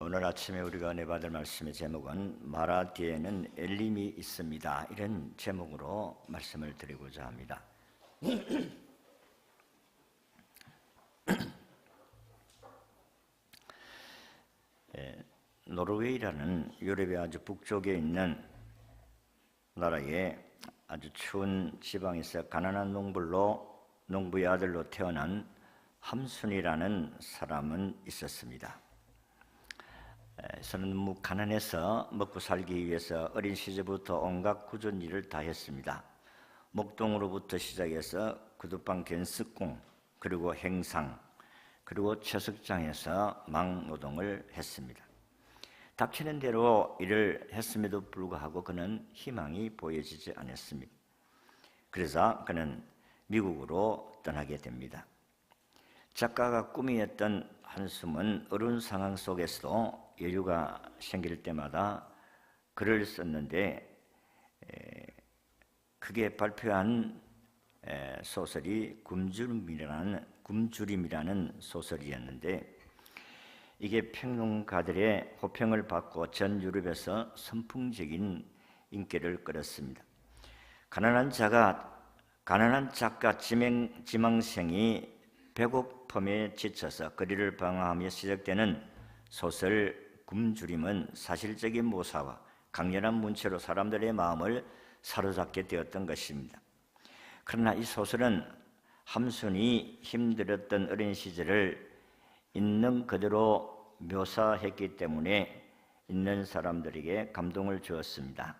오늘 아침에 우리가 은혜 받을 말씀의 제목은 마라 뒤에는 엘림이 있습니다. 이런 제목으로 말씀을 드리고자 합니다. 노르웨이라는 유럽의 아주 북쪽에 있는 나라의 아주 추운 지방에서 가난한 농부의 아들로 태어난 함순이라는 사람은 있었습니다. 저는 너무 가난해서 먹고 살기 위해서 어린 시절부터 온갖 굳은 일을 다 했습니다. 목동으로부터 시작해서 구두방 견습공, 그리고 행상, 그리고 채석장에서 막노동을 했습니다. 닥치는 대로 일을 했음에도 불구하고 그는 희망이 보여지지 않았습니다. 그래서 그는 미국으로 떠나게 됩니다. 작가가 꿈이었던 한숨은 어려운 상황 속에서도 여유가 생길 때마다 글을 썼는데 그게 발표한 소설이 굶주림이라는 소설이었는데 이게 평론가들의 호평을 받고 전 유럽에서 선풍적인 인기를 끌었습니다. 가난한 작가 지망생이 배고픔에 지쳐서 거리를 방황하며 시작되는 소설 굶주림은 사실적인 묘사와 강렬한 문체로 사람들의 마음을 사로잡게 되었던 것입니다. 그러나 이 소설은 함순이 힘들었던 어린 시절을 있는 그대로 묘사했기 때문에 있는 사람들에게 감동을 주었습니다.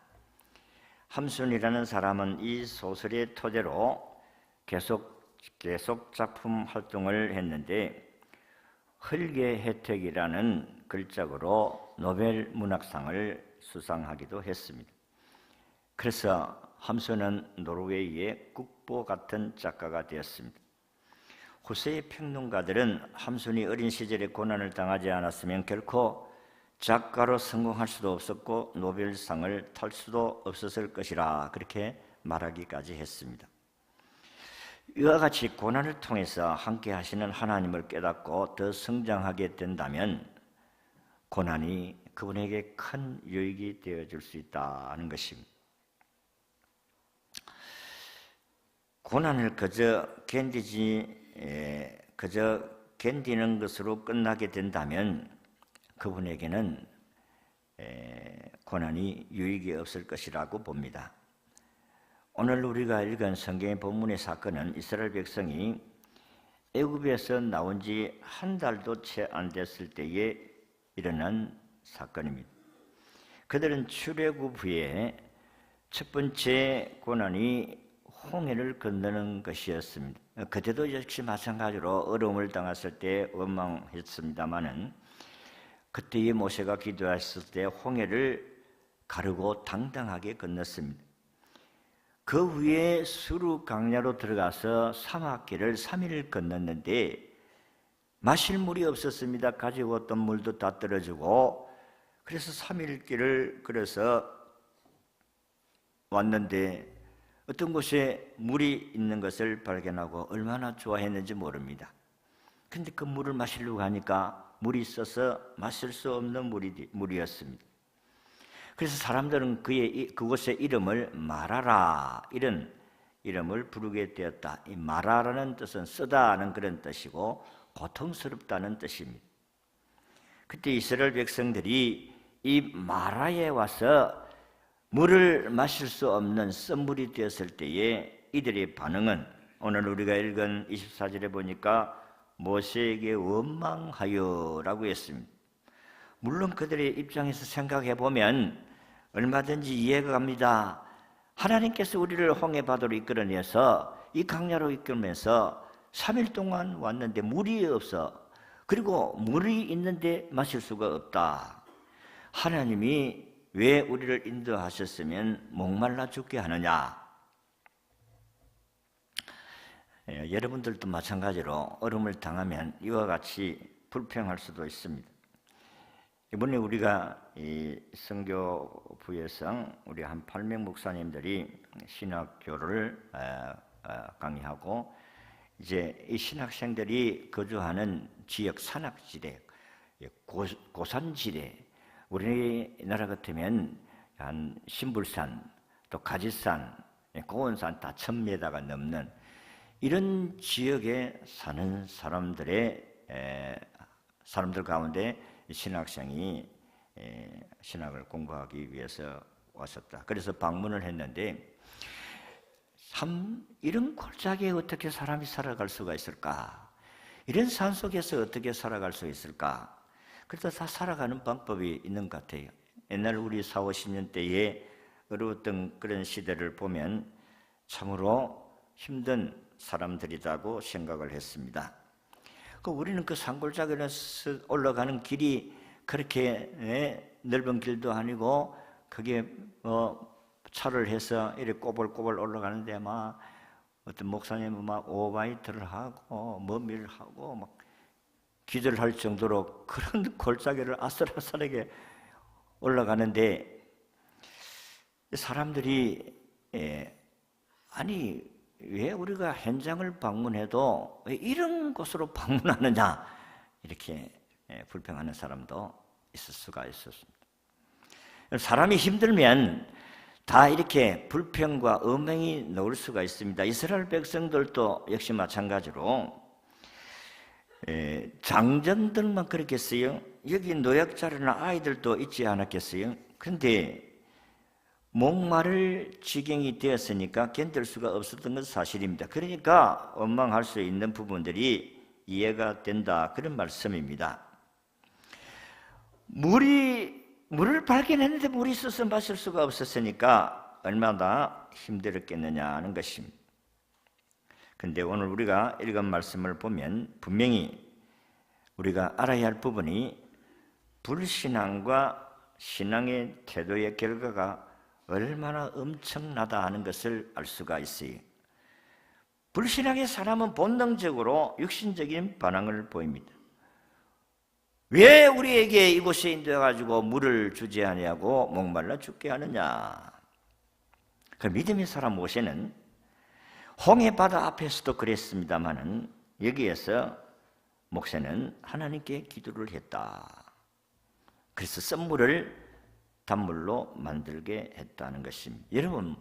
함순이라는 사람은 이 소설의 토대로 계속 작품 활동을 했는데 흙의 혜택이라는 글작으로 노벨 문학상을 수상하기도 했습니다. 그래서 함순은 노르웨이의 국보 같은 작가가 되었습니다. 후세의 평론가들은 함순이 어린 시절에 고난을 당하지 않았으면 결코 작가로 성공할 수도 없었고 노벨상을 탈 수도 없었을 것이라 그렇게 말하기까지 했습니다. 이와 같이 고난을 통해서 함께 하시는 하나님을 깨닫고 더 성장하게 된다면 고난이 그분에게 큰 유익이 되어줄 수 있다는 것입니다. 고난을 그저 견디는 것으로 끝나게 된다면 그분에게는 고난이 유익이 없을 것이라고 봅니다. 오늘 우리가 읽은 성경의 본문의 사건은 이스라엘 백성이 애굽에서 나온 지 한 달도 채 안 됐을 때에 일어난 사건입니다. 그들은 출애굽 후에 첫 번째 고난이 홍해를 건너는 것이었습니다. 그때도 역시 마찬가지로 어려움을 당했을 때 원망했습니다마는 그때의 모세가 기도했을 때 홍해를 가르고 당당하게 건넜습니다. 그 후에 수르 강야로 들어가서 사막길을 3일 건넜는데 마실 물이 없었습니다. 가지고 왔던 물도 다 떨어지고 그래서 3일 길을 걸어서 왔는데 어떤 곳에 물이 있는 것을 발견하고 얼마나 좋아했는지 모릅니다. 근데 그 물을 마시려고 하니까 물이 있어서 마실 수 없는 물이었습니다. 그래서 사람들은 그곳의 이름을 마라라 이런 이름을 부르게 되었다. 이 마라라는 뜻은 쓰다는 그런 뜻이고 고통스럽다는 뜻입니다. 그때 이스라엘 백성들이 이 마라에 와서 물을 마실 수 없는 쓴물이 되었을 때에 이들의 반응은 오늘 우리가 읽은 24절에 보니까 모세에게 원망하여라고 했습니다. 물론 그들의 입장에서 생각해 보면 얼마든지 이해가 갑니다. 하나님께서 우리를 홍해바다로 이끌어내서 이 강야로 이끌면서 3일 동안 왔는데 물이 없어. 그리고 물이 있는데 마실 수가 없다. 하나님이 왜 우리를 인도하셨으면 목말라 죽게 하느냐? 여러분들도 마찬가지로 어려움을 당하면 이와 같이 불평할 수도 있습니다. 이번에 우리가 이 선교부에서 우리 한 8명 목사님들이 신학교를 강의하고 이제 이 신학생들이 거주하는 지역 산악지대 고산지대, 우리나라 같으면 한 신불산, 또 가지산, 고원산 다 1000m가 넘는 이런 지역에 사는 사람들 가운데 신학생이 신학을 공부하기 위해서 왔었다. 그래서 방문을 했는데 참 이런 골짜기에 어떻게 사람이 살아갈 수가 있을까? 이런 산 속에서 어떻게 살아갈 수 있을까? 그래서 다 살아가는 방법이 있는 것 같아요. 옛날 우리 40, 50년대에 어려웠던 그런 시대를 보면 참으로 힘든 사람들이라고 생각을 했습니다. 우리는 그 산골짜기로 올라가는 길이 그렇게 넓은 길도 아니고 그게 차를 해서 이렇게 꼬불꼬불 올라가는데 막 어떤 목사님은 막 오바이트를 하고 머미를 하고 막 기도를 할 정도로 그런 골짜기를 아슬아슬하게 올라가는데 사람들이 아니 왜 우리가 현장을 방문해도 왜 이런 곳으로 방문하느냐 이렇게 불평하는 사람도 있을 수가 있었습니다. 사람이 힘들면 다 이렇게 불평과 음행이 나올 수가 있습니다. 이스라엘 백성들도 역시 마찬가지로 장정들만 그렇겠어요? 여기 노약자나 아이들도 있지 않았겠어요? 그런데 목마를 지경이 되었으니까 견딜 수가 없었던 건 사실입니다. 그러니까 원망할 수 있는 부분들이 이해가 된다, 그런 말씀입니다. 물을 발견했는데 물이 있어서 마실 수가 없었으니까 얼마나 힘들었겠느냐 하는 것입니다. 그런데 오늘 우리가 읽은 말씀을 보면 분명히 우리가 알아야 할 부분이 불신앙과 신앙의 태도의 결과가 얼마나 엄청나다 하는 것을 알 수가 있어요. 불신앙의 사람은 본능적으로 육신적인 반응을 보입니다. 왜 우리에게 이곳에 인도해가지고 물을 주지 아니하고 목말라 죽게 하느냐? 그 믿음의 사람 모세는 홍해 바다 앞에서도 그랬습니다마는 여기에서 목세는 하나님께 기도를 했다. 그래서 썬물을 단물로 만들게 했다는 것입니다. 여러분,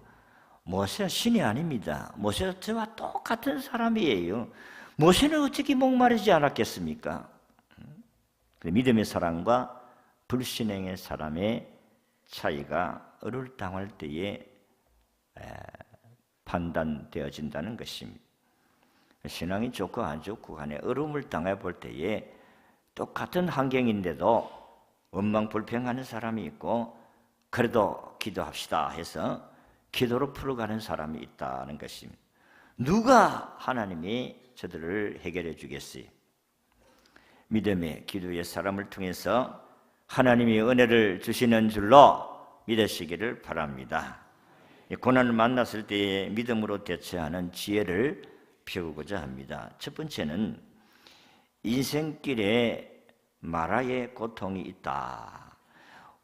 모세는 신이 아닙니다. 모세가 저와 똑같은 사람이에요. 모세는 어떻게 목마르지 않았겠습니까? 믿음의 사람과 불신앙의 사람의 차이가 어려울 당할 때에 판단되어진다는 것입니다. 신앙이 좋고 안 좋고 간에 어려움을 당해 볼 때에 똑같은 환경인데도 원망 불평하는 사람이 있고 그래도 기도합시다 해서 기도로 풀어가는 사람이 있다는 것입니다. 누가 하나님이 저들을 해결해 주겠어요? 믿음의 기도의 사람을 통해서 하나님이 은혜를 주시는 줄로 믿으시기를 바랍니다. 고난을 만났을 때에 믿음으로 대처하는 지혜를 배우고자 합니다. 첫 번째는 인생길에 마라의 고통이 있다.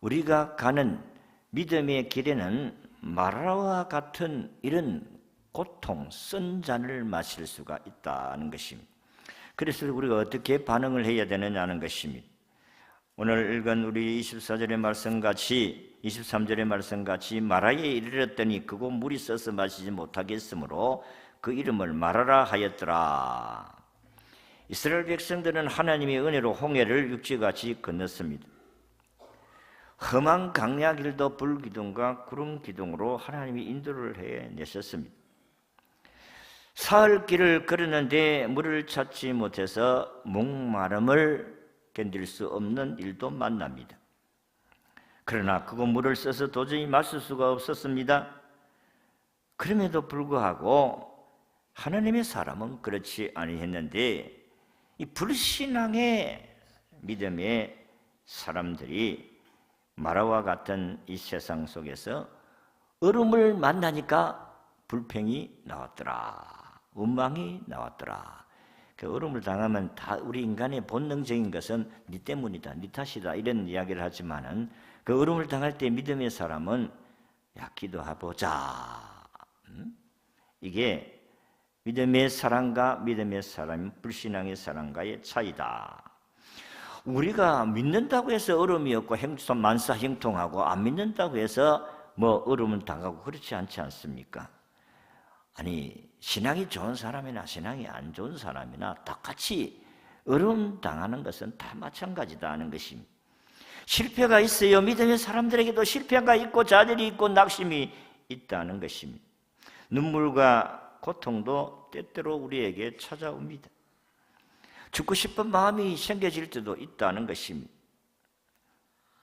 우리가 가는 믿음의 길에는 마라와 같은 이런 고통, 쓴 잔을 마실 수가 있다는 것입니다. 그래서 우리가 어떻게 반응을 해야 되느냐는 것입니다. 오늘 읽은 우리 24절의 말씀같이 23절의 말씀같이 마라에 이르렀더니 그곳 물이 써서 마시지 못하겠으므로 그 이름을 마라라 하였더라. 이스라엘 백성들은 하나님의 은혜로 홍해를 육지같이 건넜습니다. 험한 강야 길도 불기둥과 구름 기둥으로 하나님이 인도를 해내셨습니다. 사흘 길을 걸었는데 물을 찾지 못해서 목마름을 견딜 수 없는 일도 만납니다. 그러나 그곳 물을 써서 도저히 마실 수가 없었습니다. 그럼에도 불구하고 하나님의 사람은 그렇지 아니했는데 이 불신앙의 믿음의 사람들이 마라와 같은 이 세상 속에서 얼음을 만나니까 불평이 나왔더라. 원망이 나왔더라. 그 얼음을 당하면 다 우리 인간의 본능적인 것은 네 때문이다, 네 탓이다 이런 이야기를 하지만은 그 얼음을 당할 때 믿음의 사람은 야 기도해보자. 이게 믿음의 사람과 믿음의 사람, 불신앙의 사람과의 차이다. 우리가 믿는다고 해서 어려움이 없고 만사 형통하고 안 믿는다고 해서 뭐 어려움은 당하고 그렇지 않지 않습니까? 아니 신앙이 좋은 사람이나 신앙이 안 좋은 사람이나 똑같이 어려움 당하는 것은 다 마찬가지다 하는 것입니다. 실패가 있어요. 믿음의 사람들에게도 실패가 있고 좌절이 있고 낙심이 있다는 것입니다. 눈물과 고통도 때때로 우리에게 찾아옵니다. 죽고 싶은 마음이 생겨질 때도 있다는 것입니다.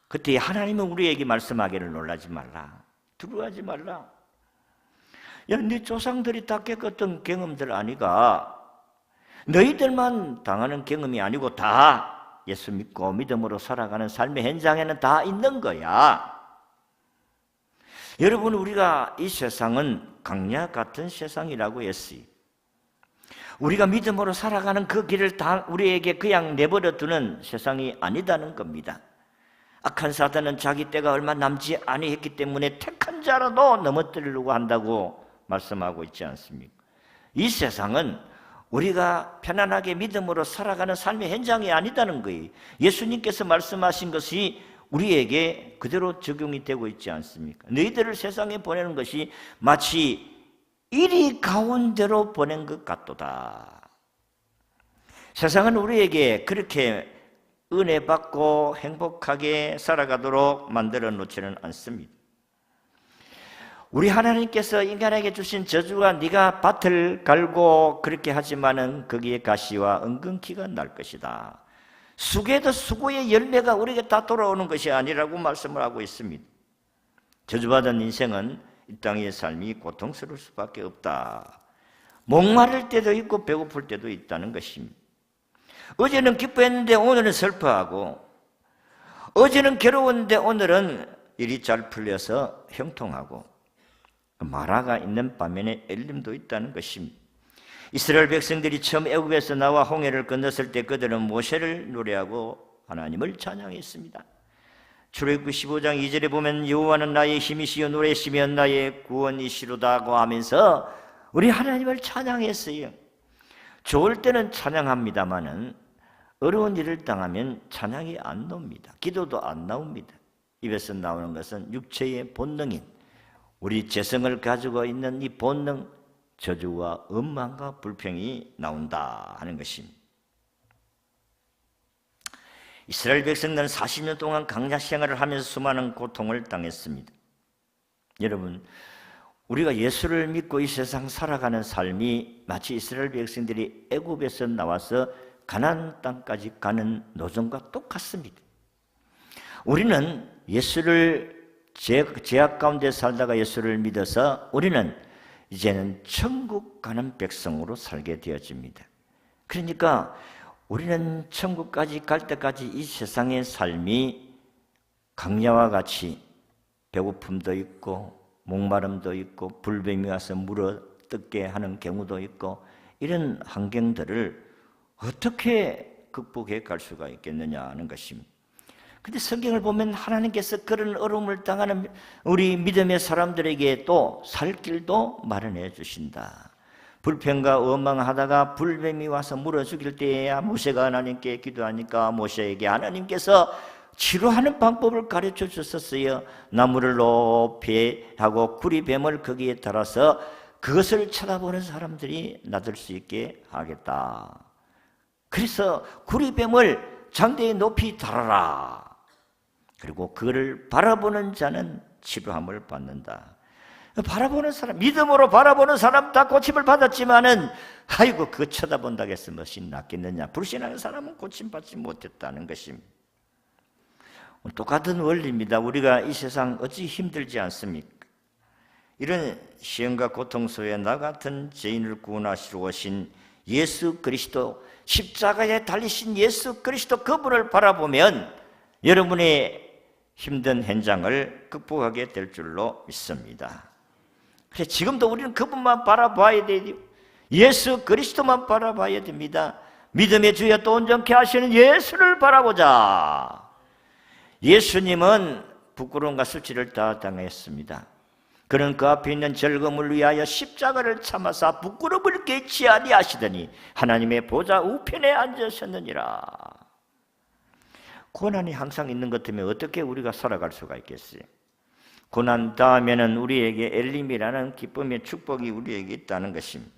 그때 하나님은 우리에게 말씀하기를 놀라지 말라, 두려워하지 말라. 야, 네 조상들이 다 겪었던 경험들 아니가? 너희들만 당하는 경험이 아니고 다 예수 믿고 믿음으로 살아가는 삶의 현장에는 다 있는 거야. 여러분, 우리가 이 세상은 강약 같은 세상이라고 했어요. 우리가 믿음으로 살아가는 그 길을 다 우리에게 그냥 내버려 두는 세상이 아니다는 겁니다. 악한 사단은 자기 때가 얼마 남지 아니했기 때문에 택한 자라도 넘어뜨리려고 한다고 말씀하고 있지 않습니까? 이 세상은 우리가 편안하게 믿음으로 살아가는 삶의 현장이 아니다는 거예요. 예수님께서 말씀하신 것이 우리에게 그대로 적용이 되고 있지 않습니까? 너희들을 세상에 보내는 것이 마치 이리 가운데로 보낸 것 같도다. 세상은 우리에게 그렇게 은혜 받고 행복하게 살아가도록 만들어 놓지는 않습니다. 우리 하나님께서 인간에게 주신 저주가 네가 밭을 갈고 그렇게 하지만은 거기에 가시와 은근키가 날 것이다. 수고에도 수고의 열매가 우리에게 다 돌아오는 것이 아니라고 말씀을 하고 있습니다. 저주받은 인생은 이 땅의 삶이 고통스러울 수밖에 없다. 목마를 때도 있고 배고플 때도 있다는 것입니다. 어제는 기뻐했는데 오늘은 슬퍼하고, 어제는 괴로웠는데 오늘은 일이 잘 풀려서 형통하고, 마라가 있는 반면에 엘림도 있다는 것입니다. 이스라엘 백성들이 처음 애굽에서 나와 홍해를 건넜을 때 그들은 모세를 노래하고 하나님을 찬양했습니다. 출애굽기 15장 2절에 보면 여호와는 나의 힘이시여 노래시며 나의 구원이시로다고 하면서 우리 하나님을 찬양했어요. 좋을 때는 찬양합니다마는 어려운 일을 당하면 찬양이 안 나옵니다. 기도도 안 나옵니다. 입에서 나오는 것은 육체의 본능인 우리 재성을 가지고 있는 이 본능, 저주와 원망과 불평이 나온다 하는 것입니다. 이스라엘 백성들은 40년 동안 광야 생활을 하면서 수많은 고통을 당했습니다. 여러분, 우리가 예수를 믿고 이 세상 살아가는 삶이 마치 이스라엘 백성들이 애굽에서 나와서 가나안 땅까지 가는 노정과 똑같습니다. 우리는 예수를 죄악 가운데 살다가 예수를 믿어서 우리는 이제는 천국 가는 백성으로 살게 되어집니다. 그러니까 우리는 천국까지 갈 때까지 이 세상의 삶이 강야와 같이 배고픔도 있고 목마름도 있고 불뱀이 와서 물어 뜯게 하는 경우도 있고 이런 환경들을 어떻게 극복해 갈 수가 있겠느냐 하는 것입니다. 그런데 성경을 보면 하나님께서 그런 어려움을 당하는 우리 믿음의 사람들에게 또 살 길도 마련해 주신다. 불평과 원망하다가 불뱀이 와서 물어 죽일 때에야 모세가 하나님께 기도하니까 모세에게 하나님께서 치료하는 방법을 가르쳐 주셨어요. 나무를 높이 하고 구리뱀을 거기에 달아서 그것을 쳐다보는 사람들이 나들 수 있게 하겠다. 그래서 구리뱀을 장대에 높이 달아라. 그리고 그를 바라보는 자는 치료함을 받는다. 바라보는 사람, 믿음으로 바라보는 사람 다 고침을 받았지만은 아이고 그거 쳐다본다고 해서 무엇이 낫겠느냐. 불신하는 사람은 고침받지 못했다는 것입니다. 똑같은 원리입니다. 우리가 이 세상 어찌 힘들지 않습니까? 이런 시험과 고통 속에 나 같은 죄인을 구원하시러 오신 예수 그리스도, 십자가에 달리신 예수 그리스도 그분을 바라보면 여러분의 힘든 현장을 극복하게 될 줄로 믿습니다. 그래서 지금도 우리는 그분만 바라봐야 돼요. 예수 그리스도만 바라봐야 됩니다. 믿음의 주여 또 온전케 하시는 예수를 바라보자. 예수님은 부끄러움과 수치를 다 당했습니다. 그는 그 앞에 있는 즐거움을 위하여 십자가를 참아사 부끄러움을 깨치 아니하시더니 하나님의 보좌 우편에 앉으셨느니라. 고난이 항상 있는 것 때문에 어떻게 우리가 살아갈 수가 있겠어요? 고난 다음에는 우리에게 엘림이라는 기쁨의 축복이 우리에게 있다는 것입니다.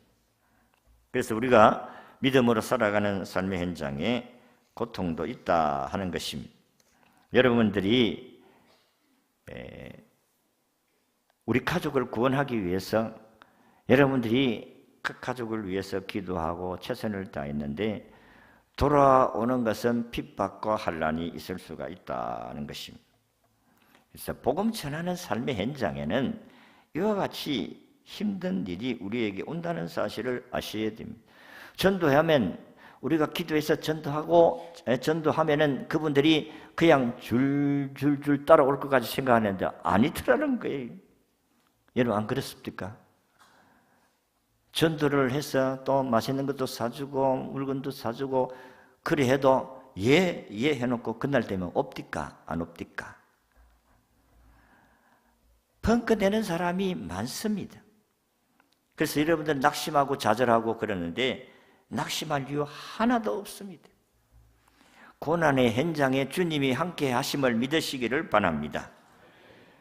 그래서 우리가 믿음으로 살아가는 삶의 현장에 고통도 있다 하는 것입니다. 여러분들이 우리 가족을 구원하기 위해서 여러분들이 그 가족을 위해서 기도하고 최선을 다했는데 돌아오는 것은 핍박과 환난이 있을 수가 있다는 것입니다. 그래서 복음 전하는 삶의 현장에는 이와 같이 힘든 일이 우리에게 온다는 사실을 아셔야 됩니다. 전도하면 우리가 기도해서 전도하면은 그분들이 그냥 줄줄줄 따라올 것까지 생각하는데 아니더라는 거예요. 여러분 안 그렇습니까? 전도를 해서 또 맛있는 것도 사주고 물건도 사주고 그래 해도 예 해놓고 그날 되면 없디까 안 없디까? 펑크내는 사람이 많습니다. 그래서 여러분들 낙심하고 좌절하고 그러는데 낙심할 이유 하나도 없습니다. 고난의 현장에 주님이 함께 하심을 믿으시기를 바랍니다.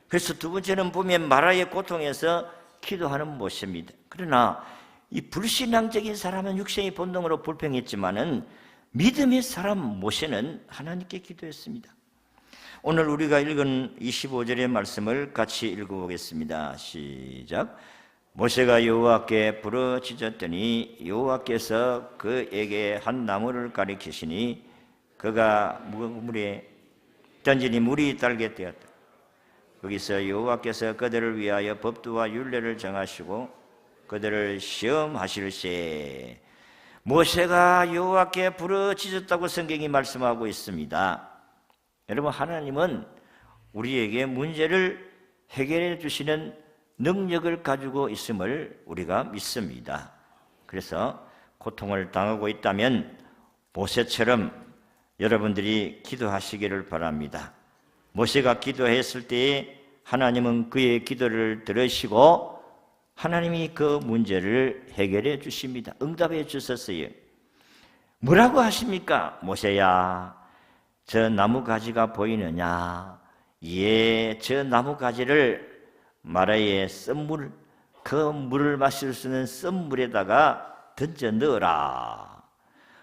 그래서 두 번째는 보면 마라의 고통에서 기도하는 모습입니다. 그러나 이 불신앙적인 사람은 육신의 본능으로 불평했지만은 믿음의 사람 모세는 하나님께 기도했습니다. 오늘 우리가 읽은 25절의 말씀을 같이 읽어보겠습니다. 시작. 모세가 여호와께 부르짖었더니 여호와께서 그에게 한 나무를 가리키시니 그가 물에 던지니 물이 딸게 되었다. 거기서 여호와께서 그들을 위하여 법도와 율례를 정하시고 그들을 시험하실세. 모세가 여호와께 부르짖었다고 성경이 말씀하고 있습니다. 여러분, 하나님은 우리에게 문제를 해결해 주시는 능력을 가지고 있음을 우리가 믿습니다. 그래서 고통을 당하고 있다면 모세처럼 여러분들이 기도하시기를 바랍니다. 모세가 기도했을 때에 하나님은 그의 기도를 들으시고 하나님이 그 문제를 해결해 주십니다. 응답해 주셨어요. 뭐라고 하십니까? 모세야, 저 나무가지가 보이느냐? 예, 저 나무가지를 마라의 썬물, 그 물을 마실 수 있는 썬물에다가 던져 넣어라.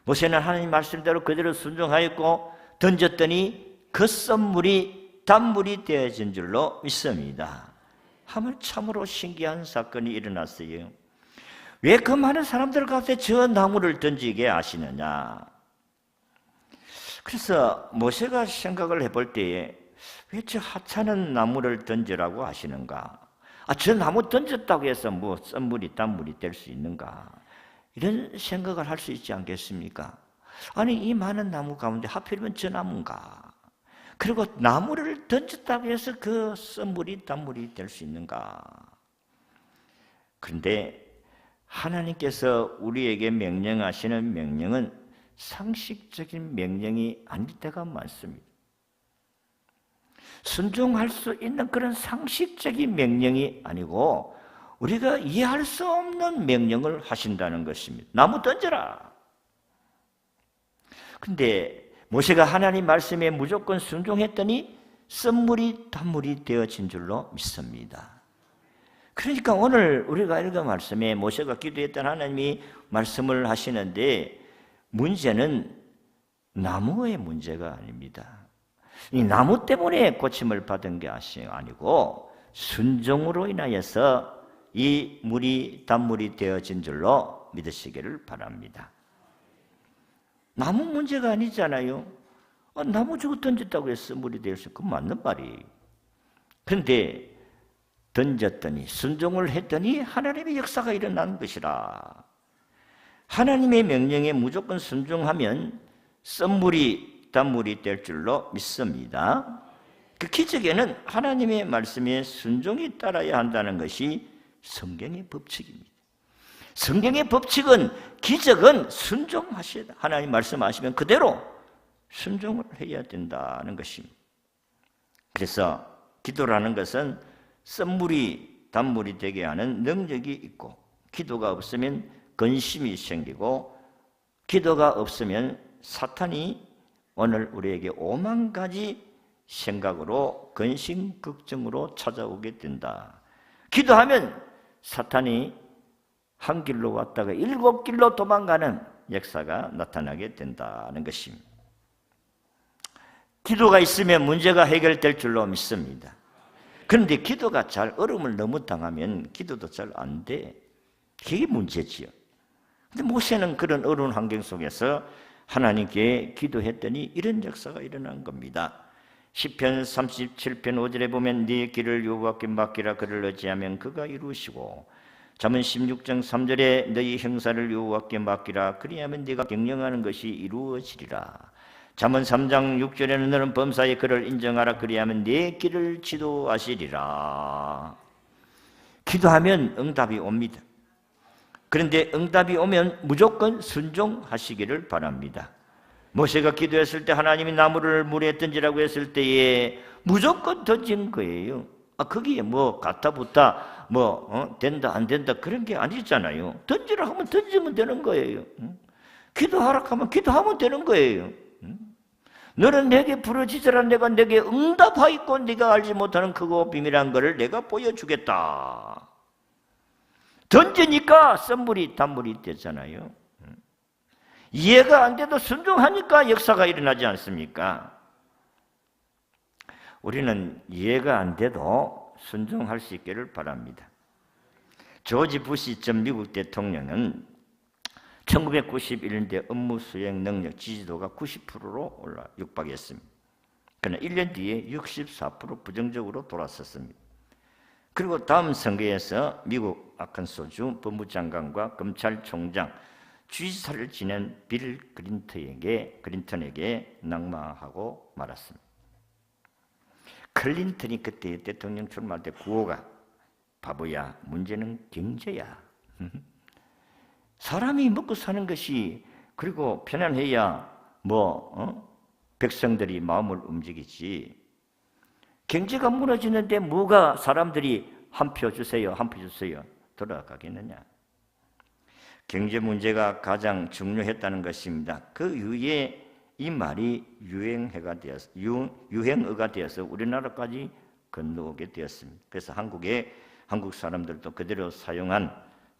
모세는 하나님 말씀대로 그대로 순종하였고 던졌더니 그 썬물이 단물이 되어진 줄로 믿습니다. 하물 참으로 신기한 사건이 일어났어요. 왜 그 많은 사람들 가운데 저 나무를 던지게 하시느냐? 그래서 모세가 생각을 해볼 때에 왜 저 하찮은 나무를 던지라고 하시는가? 저 나무 던졌다고 해서 뭐 썬물이 단물이 될 수 있는가? 이런 생각을 할 수 있지 않겠습니까? 아니, 이 많은 나무 가운데 하필이면 저 나무인가? 그리고 나무를 던졌다고 해서 그 썬물이 단물이 될 수 있는가? 그런데 하나님께서 우리에게 명령하시는 명령은 상식적인 명령이 아닐 때가 많습니다. 순종할 수 있는 그런 상식적인 명령이 아니고 우리가 이해할 수 없는 명령을 하신다는 것입니다. 나무 던져라. 그런데 모세가 하나님 말씀에 무조건 순종했더니 썬물이 단물이 되어진 줄로 믿습니다. 그러니까 오늘 우리가 읽은 말씀에 모세가 기도했던 하나님이 말씀을 하시는데 문제는 나무의 문제가 아닙니다. 이 나무 때문에 고침을 받은 게 아니고 순종으로 인하여서 이 물이 단물이 되어진 줄로 믿으시기를 바랍니다. 나무 문제가 아니잖아요. 나무 주고 던졌다고 해서 물이 될 수 있고 맞는 말이에요. 그런데 던졌더니 순종을 했더니 하나님의 역사가 일어난 것이라. 하나님의 명령에 무조건 순종하면 썬물이 단물이 될 줄로 믿습니다. 그 기적에는 하나님의 말씀에 순종이 따라야 한다는 것이 성경의 법칙입니다. 성경의 법칙은 기적은 순종하셔야 돼. 하나님 말씀하시면 그대로 순종을 해야 된다는 것입니다. 그래서 기도라는 것은 썬물이 단물이 되게 하는 능력이 있고 기도가 없으면 근심이 생기고 기도가 없으면 사탄이 오늘 우리에게 5만 가지 생각으로 근심 걱정으로 찾아오게 된다. 기도하면 사탄이 한 길로 왔다가 7길로 도망가는 역사가 나타나게 된다는 것입니다. 기도가 있으면 문제가 해결될 줄로 믿습니다. 그런데 기도가 잘 어려움을 너무 당하면 기도도 잘 안 돼. 그게 문제지요. 근데 모세는 그런 어려운 환경 속에서 하나님께 기도했더니 이런 역사가 일어난 겁니다. 시편 37편 5절에 보면 네 길을 여호와께 맡기라. 그를 의지하면 그가 이루시고, 잠언 16장 3절에 너희 형사를 여호와께 맡기라. 그리하면 네가 경영하는 것이 이루어지리라. 잠언 3장 6절에는 너는 범사에 그를 인정하라. 그리하면 네 길을 지도하시리라. 기도하면 응답이 옵니다. 그런데 응답이 오면 무조건 순종하시기를 바랍니다. 모세가 기도했을 때 하나님이 나무를 물에 던지라고 했을 때에 무조건 던진 거예요. 거기에 뭐 가타부타 된다 안 된다 그런 게 아니잖아요. 던지라 하면 던지면 되는 거예요. 기도하라 하면 기도하면 되는 거예요. 너는 내게 부르짖으라. 내가 내게 응답하였고 네가 알지 못하는 크고 비밀한 것을 내가 보여주겠다. 던지니까 썬물이 단물이 되잖아요. 이해가 안 돼도 순종하니까 역사가 일어나지 않습니까? 우리는 이해가 안 돼도 순종할 수 있기를 바랍니다. 조지 부시 전 미국 대통령은 1991년대 업무 수행 능력 지지도가 90%로 육박했습니다. 그러나 1년 뒤에 64% 부정적으로 돌아섰습니다. 그리고 다음 선거에서 미국 아칸소주 법무장관과 검찰총장, 주지사를 지낸 빌 클린턴에게 낙마하고 말았습니다. 클린턴이 그때 대통령 출마할 때 구호가 바보야, 문제는 경제야. 사람이 먹고 사는 것이 그리고 편안해야 백성들이 마음을 움직이지. 경제가 무너지는데 뭐가 사람들이 한 표 주세요, 한 표 주세요 돌아가겠느냐. 경제 문제가 가장 중요했다는 것입니다. 그 이후에 이 말이 유행어가 되어서 우리나라까지 건너오게 되었습니다. 그래서 한국 사람들도 그대로 사용한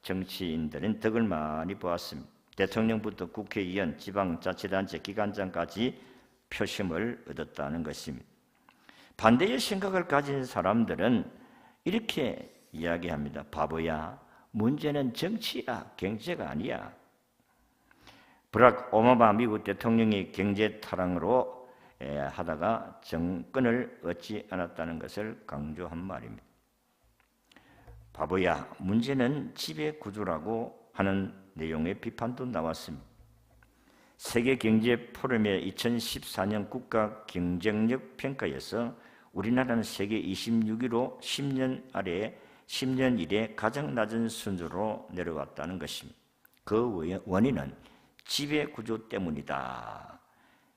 정치인들은 덕을 많이 보았습니다. 대통령부터 국회의원, 지방자치단체, 기관장까지 표심을 얻었다는 것입니다. 반대의 생각을 가진 사람들은 이렇게 이야기합니다. 바보야, 문제는 정치야, 경제가 아니야. 브락 오바마 미국 대통령이 경제 타락으로 하다가 정권을 얻지 않았다는 것을 강조한 말입니다. 바보야, 문제는 지배 구조라고 하는 내용의 비판도 나왔습니다. 세계경제포럼의 2014년 국가경쟁력 평가에서 우리나라는 세계 26위로 10년 이래 가장 낮은 순으로 내려왔다는 것입니다. 그 원인은 지배구조 때문이다.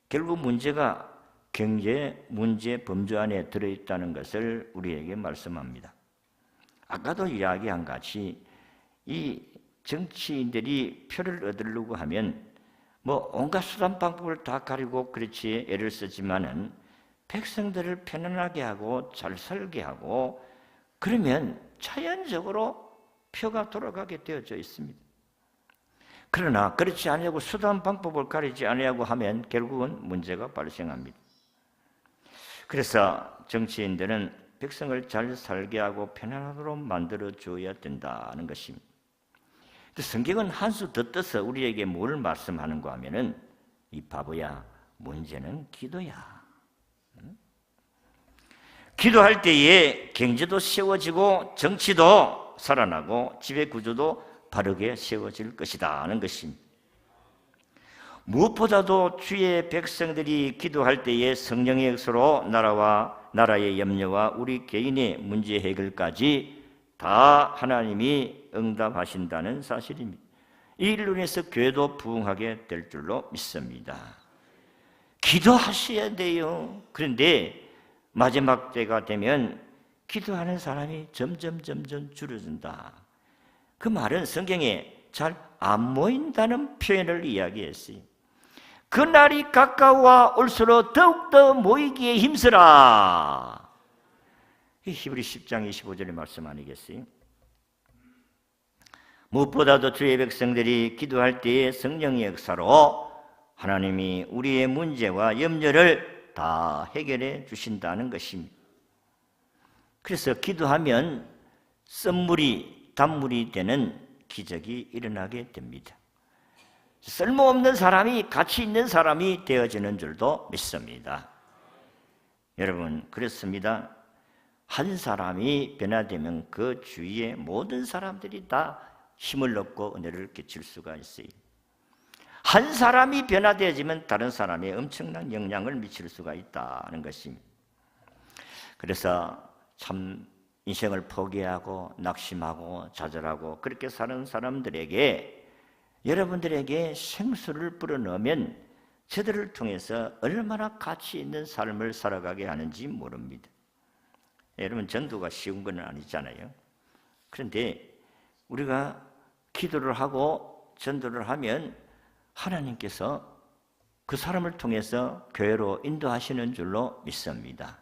결국 문제가 경제 문제 범주 안에 들어있다는 것을 우리에게 말씀합니다. 아까도 이야기한 같이 이 정치인들이 표를 얻으려고 하면 온갖 수단 방법을 다 가리고 그렇지 애를 쓰지만은 백성들을 편안하게 하고 잘 살게 하고 그러면 자연적으로 표가 돌아가게 되어져 있습니다. 그러나 그렇지 않냐고 수단 방법을 가리지 않냐고 하면 결국은 문제가 발생합니다. 그래서 정치인들은 백성을 잘 살게 하고 편안하도록 만들어줘야 된다는 것입니다. 성경은 한 수 더 떠서 우리에게 뭘 말씀하는가 하면은 이 바보야, 문제는 기도야. 기도할 때에 경제도 세워지고 정치도 살아나고 지배구조도 바르게 세워질 것이다 하는 것입니다. 무엇보다도 주의 백성들이 기도할 때에 성령의 역사로 나라의 염려와 우리 개인의 문제 해결까지 다 하나님이 응답하신다는 사실입니다. 이 일로 인해서 교회도 부흥하게 될 줄로 믿습니다. 기도하셔야 돼요. 그런데 마지막 때가 되면 기도하는 사람이 점점 줄어든다. 그 말은 성경에 잘 안 모인다는 표현을 이야기했어요. 그날이 가까워 올수록 더욱더 모이기에 힘쓰라. 이 히브리 10장 25절의 말씀 아니겠어요? 무엇보다도 주의 백성들이 기도할 때의 성령의 역사로 하나님이 우리의 문제와 염려를 다 해결해 주신다는 것입니다. 그래서 기도하면 썬물이 단물이 되는 기적이 일어나게 됩니다. 쓸모없는 사람이 가치 있는 사람이 되어지는 줄도 믿습니다. 여러분, 그렇습니다. 한 사람이 변화되면 그 주위의 모든 사람들이 다 힘을 얻고 은혜를 끼칠 수가 있어요. 한 사람이 변화되어지면 다른 사람에 엄청난 영향을 미칠 수가 있다는 것입니다. 그래서 참 인생을 포기하고 낙심하고 좌절하고 그렇게 사는 사람들에게, 여러분들에게 생수를 불어넣으면 저들을 통해서 얼마나 가치 있는 삶을 살아가게 하는지 모릅니다. 여러분, 전도가 쉬운 건 아니잖아요. 그런데 우리가 기도를 하고 전도를 하면 하나님께서 그 사람을 통해서 교회로 인도하시는 줄로 믿습니다.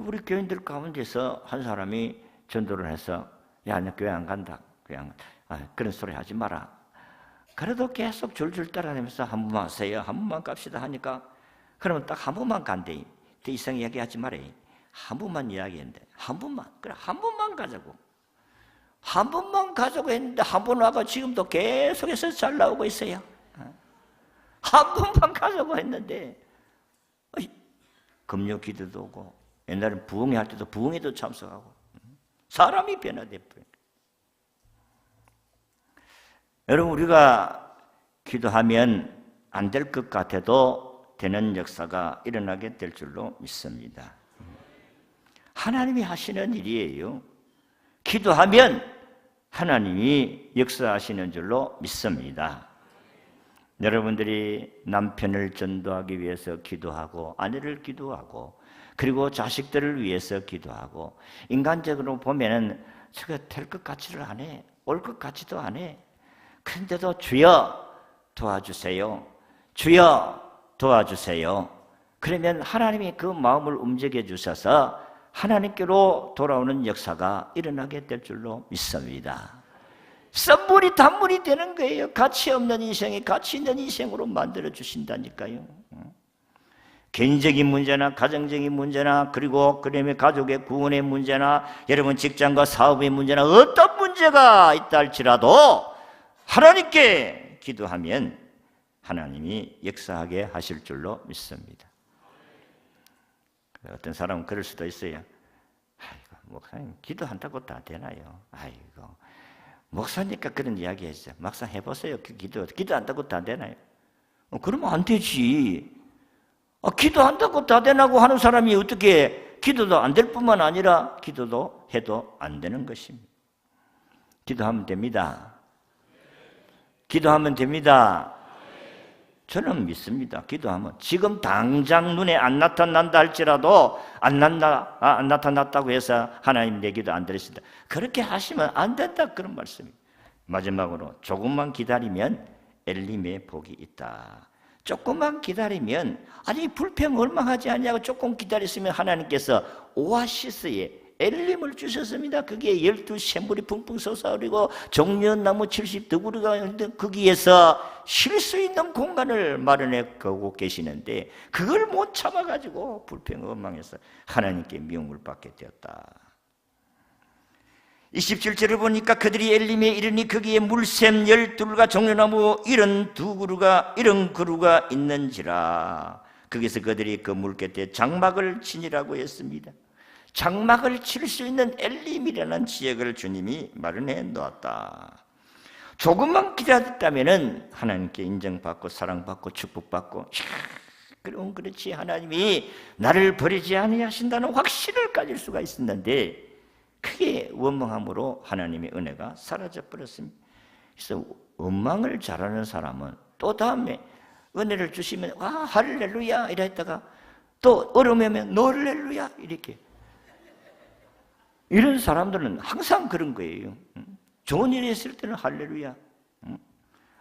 우리 교인들 가운데서 한 사람이 전도를 해서 야, 나 교회 안 간다. 그런 소리 하지 마라. 그래도 계속 줄줄 따라다니면서 한 번만 하세요. 한 번만 갑시다 하니까 그러면 딱 한 번만 간대. 더 이상 이야기하지 말아요. 한 번만 이야기했는데 한 번만. 그래, 한 번만 가자고. 한 번만 가자고 했는데 한 번 와가 지금도 계속해서 잘 나오고 있어요. 한 번만 가자고 했는데 금요 기도도 오고 옛날엔 부흥회 할 때도 부흥회도 참석하고 사람이 변화됐어요. 여러분, 우리가 기도하면 안 될 것 같아도 되는 역사가 일어나게 될 줄로 믿습니다. 하나님이 하시는 일이에요. 기도하면 하나님이 역사하시는 줄로 믿습니다. 여러분들이 남편을 전도하기 위해서 기도하고 아내를 기도하고 그리고 자식들을 위해서 기도하고 인간적으로 보면은 저거 될 것 같지를 않아. 올 것 같지도 않아. 그런데도 주여 도와주세요. 주여 도와주세요. 그러면 하나님이 그 마음을 움직여 주셔서 하나님께로 돌아오는 역사가 일어나게 될 줄로 믿습니다. 썬물이 단물이 되는 거예요. 가치 없는 인생이 가치 있는 인생으로 만들어 주신다니까요. 개인적인 문제나 가정적인 문제나 그리고 그다음에 가족의 구원의 문제나 여러분 직장과 사업의 문제나 어떤 문제가 있다 할지라도 하나님께 기도하면 하나님이 역사하게 하실 줄로 믿습니다. 어떤 사람은 그럴 수도 있어요. 아이고, 목사님 기도한다고 다 되나요? 아이고, 목사니까 그런 이야기 했어요. 막상 해보세요. 그 기도한다고 다 되나요? 그러면 안 되지. 기도한다고 다 되나고 하는 사람이 어떻게 기도도 안 될 뿐만 아니라 기도도 해도 안 되는 것입니다. 기도하면 됩니다. 기도하면 됩니다. 저는 믿습니다. 기도하면 지금 당장 눈에 안 나타난다 할지라도 안 나타났다고 해서 하나님 내 기도 안 들으신다. 그렇게 하시면 안 된다 그런 말씀입니다. 마지막으로 조금만 기다리면 엘림의 복이 있다. 조금만 기다리면 아니 불평 얼마하지 않냐고 조금 기다렸으면 하나님께서 오아시스에 엘림을 주셨습니다. 거기에 12샘물이 붕붕 솟아오르고 종려나무 70더구리가 있는데 거기에서 쉴 수 있는 공간을 마련해 가고 계시는데 그걸 못 참아가지고 불평 원망해서 하나님께 미움을 받게 되었다. 27절을 보니까 그들이 엘림에 이르니 거기에 물샘 12그루가 종려나무 72그루가 있는지라. 거기서 그들이 그 물곁에 장막을 치니라고 했습니다. 장막을 칠 수 있는 엘림이라는 지역을 주님이 마련해 놓았다. 조금만 기다렸다면 하나님께 인정받고 사랑받고 축복받고 그럼 그렇지 하나님이 나를 버리지 아니하신다는 확신을 가질 수가 있었는데 크게 원망함으로 하나님의 은혜가 사라져버렸습니다. 그래서 원망을 잘하는 사람은 또 다음에 은혜를 주시면 할렐루야 이라 했다가 또 어려우면 놀렐루야 이렇게 이런 사람들은 항상 그런 거예요. 좋은 일이 있을 때는 할렐루야,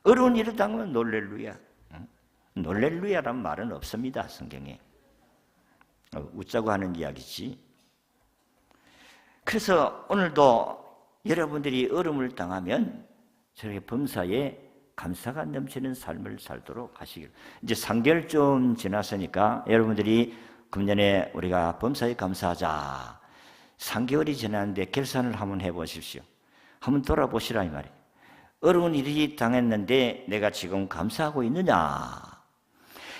어려운 일을 당하면 놀렐루야. 놀렐루야란 말은 없습니다, 성경에. 웃자고 하는 이야기지. 그래서 오늘도 여러분들이 어려움을 당하면 저렇게 범사에 감사가 넘치는 삶을 살도록 하시길. 이제 3개월 지났으니까 여러분들이 금년에 우리가 범사에 감사하자. 3개월이 지났는데 결산을 한번 해보십시오. 한번 돌아보시라 이 말이에요. 어려운 일이 당했는데 내가 지금 감사하고 있느냐?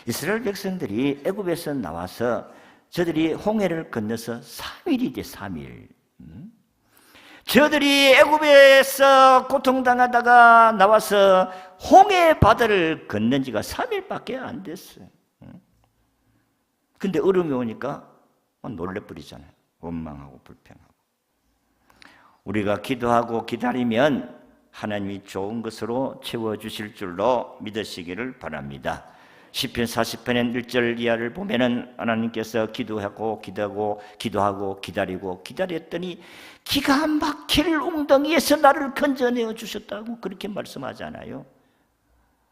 이스라엘 백성들이 애굽에서 나와서 저들이 홍해를 건너서 3일이 돼, 3일. 저들이 애굽에서 고통당하다가 나와서 홍해 바다를 건넌 지가 3일밖에 안 됐어요. 근데 어려움이 오니까 놀래버리잖아요. 원망하고 불평하고. 우리가 기도하고 기다리면 하나님이 좋은 것으로 채워주실 줄로 믿으시기를 바랍니다. 시편 40편의 1절 이하를 보면은 하나님께서 기도하고 기다리고 기다렸더니 기가 막힐 웅덩이에서 나를 건져내어 주셨다고 그렇게 말씀하잖아요.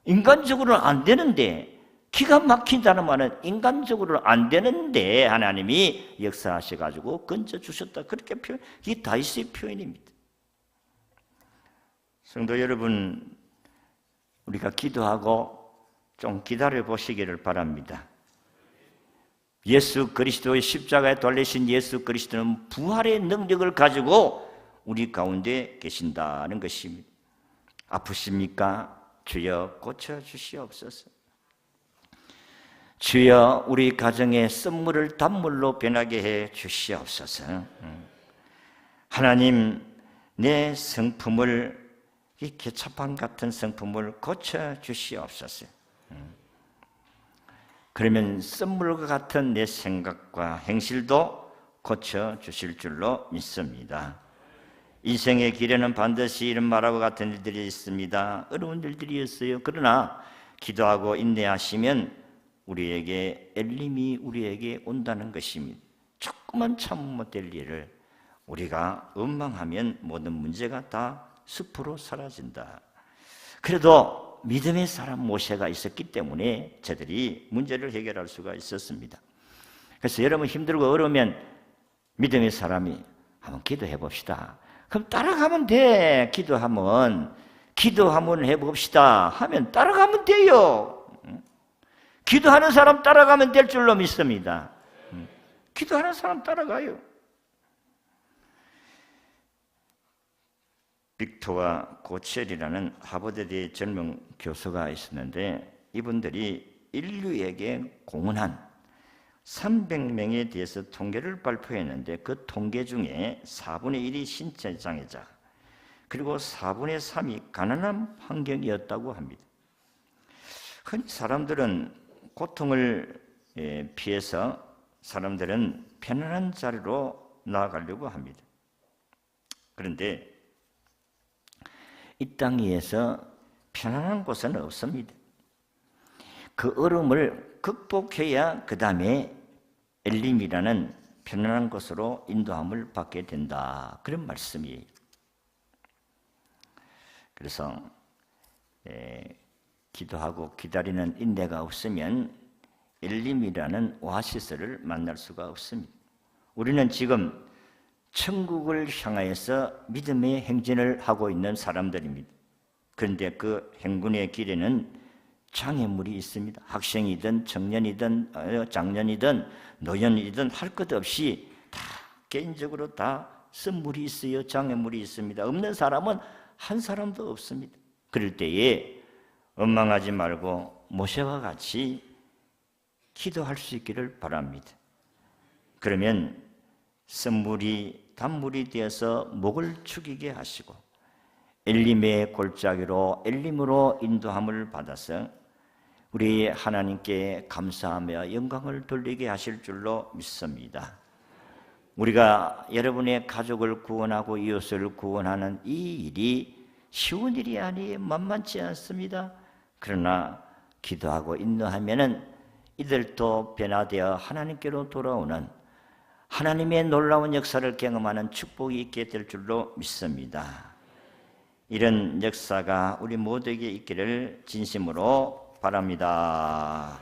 인간적으로는 안 되는데, 기가 막힌다는 말은 인간적으로는 안 되는데 하나님이 역사하셔가지고 건져주셨다, 그렇게 표현, 이게 다윗의 표현입니다. 성도 여러분, 우리가 기도하고 좀 기다려 보시기를 바랍니다. 예수 그리스도의 십자가에 달리신 예수 그리스도는 부활의 능력을 가지고 우리 가운데 계신다는 것입니다. 아프십니까? 주여 고쳐주시옵소서. 주여 우리 가정의 썸물을 단물로 변하게 해 주시옵소서. 하나님, 내 성품을, 이 개차판 같은 성품을 고쳐주시옵소서. 그러면 썸물과 같은 내 생각과 행실도 고쳐주실 줄로 믿습니다. 인생의 길에는 반드시 이런 말하고 같은 일들이 있습니다. 어려운 일들이 있어요. 그러나 기도하고 인내하시면 우리에게 엘림이 우리에게 온다는 것입니다. 조금만 참으면 될 일을 우리가 원망하면 모든 문제가 다 숲으로 사라진다. 그래도 믿음의 사람 모세가 있었기 때문에 저들이 문제를 해결할 수가 있었습니다. 그래서 여러분 힘들고 어려우면 믿음의 사람이 한번 기도해 봅시다. 그럼 따라가면 돼. 기도하면 해봅시다 하면 따라가면 돼요. 기도하는 사람 따라가면 될 줄로 믿습니다. 기도하는 사람 따라가요. 빅토와 고첼이라는 하버드대 젊은 교수가 있었는데 이분들이 인류에게 공헌한 300명에 대해서 통계를 발표했는데 그 통계 중에 4분의 1이 신체 장애자, 그리고 4분의 3이 가난한 환경이었다고 합니다. 흔히 사람들은 고통을 피해서 사람들은 편안한 자리로 나아가려고 합니다. 그런데 이 땅 위에서 편안한 곳은 없습니다. 그 어려움을 극복해야 그 다음에 엘림이라는 편안한 곳으로 인도함을 받게 된다, 그런 말씀이에요. 그래서 기도하고 기다리는 인내가 없으면 엘림이라는 오아시스를 만날 수가 없습니다. 우리는 지금 천국을 향하여서 믿음의 행진을 하고 있는 사람들입니다. 그런데 그 행군의 길에는 장애물이 있습니다. 학생이든 청년이든 장년이든 노년이든 할 것 없이 다 개인적으로 다 쓴물이 있어요. 장애물이 있습니다. 없는 사람은 한 사람도 없습니다. 그럴 때에 원망하지 말고 모세와 같이 기도할 수 있기를 바랍니다. 그러면 쓴물이 단물이 되어서 목을 축이게 하시고 엘림의 골짜기로 엘림으로 인도함을 받아서 우리 하나님께 감사하며 영광을 돌리게 하실 줄로 믿습니다. 우리가 여러분의 가족을 구원하고 이웃을 구원하는 이 일이 쉬운 일이 아니에요. 만만치 않습니다. 그러나 기도하고 인내하면은 이들도 변화되어 하나님께로 돌아오는 하나님의 놀라운 역사를 경험하는 축복이 있게 될 줄로 믿습니다. 이런 역사가 우리 모두에게 있기를 진심으로 바랍니다.